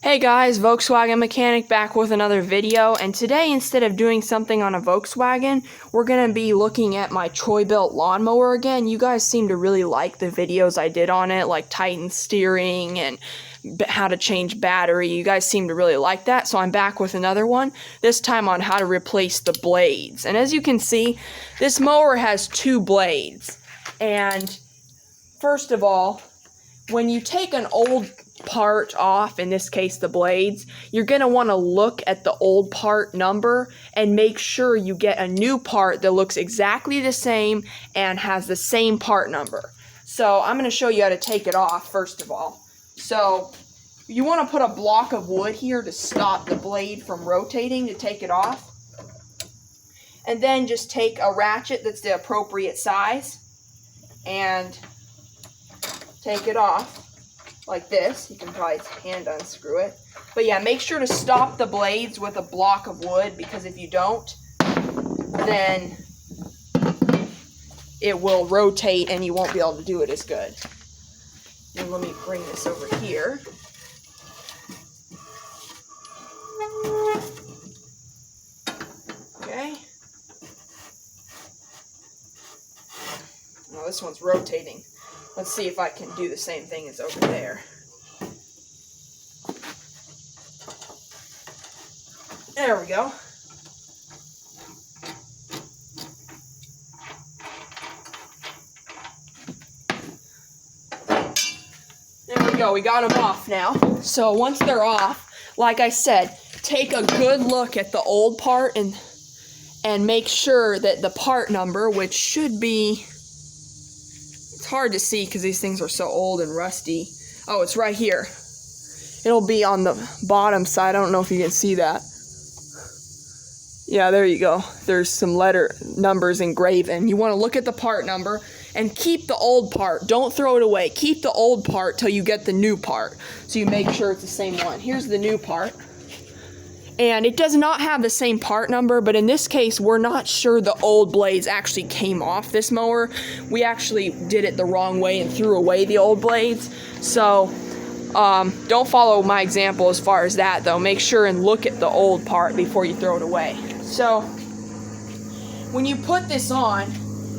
Hey guys, Volkswagen Mechanic back with another video, and today instead of doing something on a Volkswagen, we're going to be looking at my Troy Bilt lawnmower again. You guys seem to really like the videos I did on it, like Titan steering and how to change battery. You guys seem to really like that, so I'm back with another one, this time on how to replace the blades. And as you can see, this mower has two blades, and first of all, when you take an old part off, in this case the blades, you're going to want to look at the old part number and make sure you get a new part that looks exactly the same and has the same part number. So I'm going to show you how to take it off first of all. So you want to put a block of wood here to stop the blade from rotating to take it off. And then just take a ratchet that's the appropriate size and take it off like this. You can probably hand unscrew it. But yeah, make sure to stop the blades with a block of wood, because if you don't, then it will rotate and you won't be able to do it as good. And let me bring this over here. Okay. Oh, this one's rotating. Let's see if I can do the same thing as over there. There we go. There we go, we got them off now. So once they're off, like I said, take a good look at the old part and make sure that the part number, which should be, it's hard to see because these things are so old and rusty. Oh, it's right here. It'll be on the bottom side. I don't know if you can see that. Yeah, there you go. There's some letter numbers engraven. You want to look at the part number and keep the old part. Don't throw it away. Keep the old part till you get the new part, so you make sure it's the same one. Here's the new part. And it does not have the same part number, but in this case, we're not sure the old blades actually came off this mower. We actually did it the wrong way and threw away the old blades. So don't follow my example as far as that, though. Make sure and look at the old part before you throw it away. So when you put this on,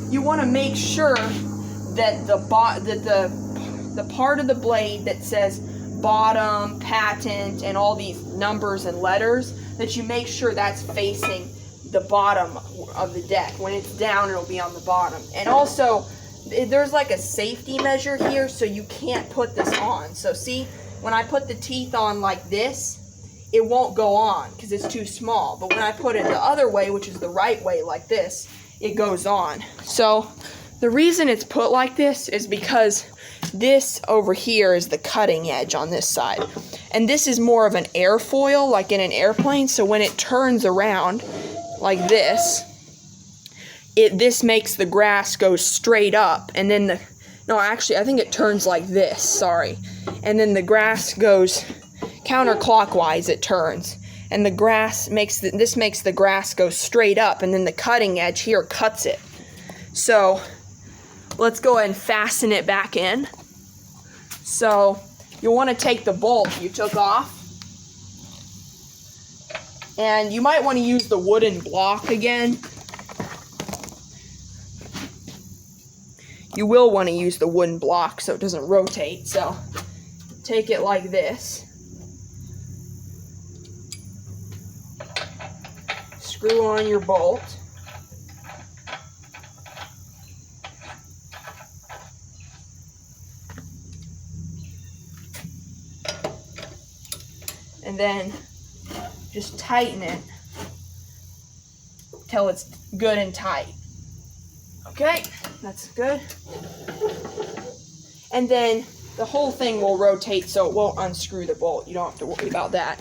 you want to make sure that the part of the blade that says bottom, patent, and all these numbers and letters, that you make sure that's facing the bottom of the deck. When it's down, it'll be on the bottom. And also, there's like a safety measure here, so you can't put this on. So see, when I put the teeth on like this, it won't go on because it's too small. But when I put it the other way, which is the right way, like this, it goes on. So the reason it's put like this is because this over here is the cutting edge on this side. And this is more of an airfoil, like in an airplane. So when it turns around like this, this makes the grass go straight up. And then no, actually, I think it turns like this, sorry. And then the grass goes counterclockwise, it turns. And the grass makes this makes the grass go straight up, and then the cutting edge here cuts it. So let's go ahead and fasten it back in. So you'll want to take the bolt you took off, and you might want to use the wooden block again. You will want to use the wooden block so it doesn't rotate. So take it like this. Screw on your bolt. And then just tighten it till it's good and tight. Okay, that's good. And then the whole thing will rotate so it won't unscrew the bolt. You don't have to worry about that.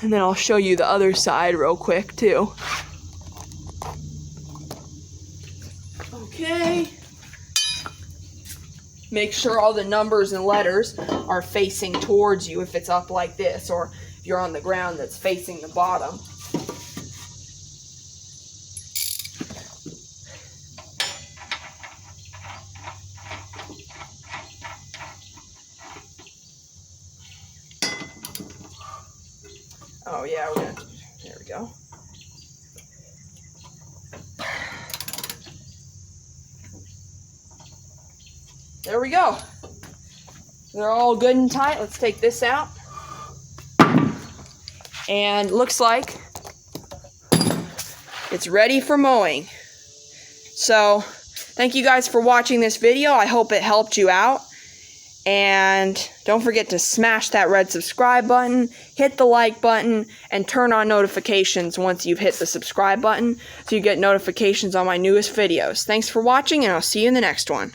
And then I'll show you the other side real quick too. Okay. Make sure all the numbers and letters are facing towards you if it's up like this, or if you're on the ground that's facing the bottom. Oh yeah, we're gonna, there we go. There we go. They're all good and tight. Let's take this out. And looks like it's ready for mowing. So, thank you guys for watching this video. I hope it helped you out. And don't forget to smash that red subscribe button, hit the like button, and turn on notifications once you've hit the subscribe button so you get notifications on my newest videos. Thanks for watching, and I'll see you in the next one.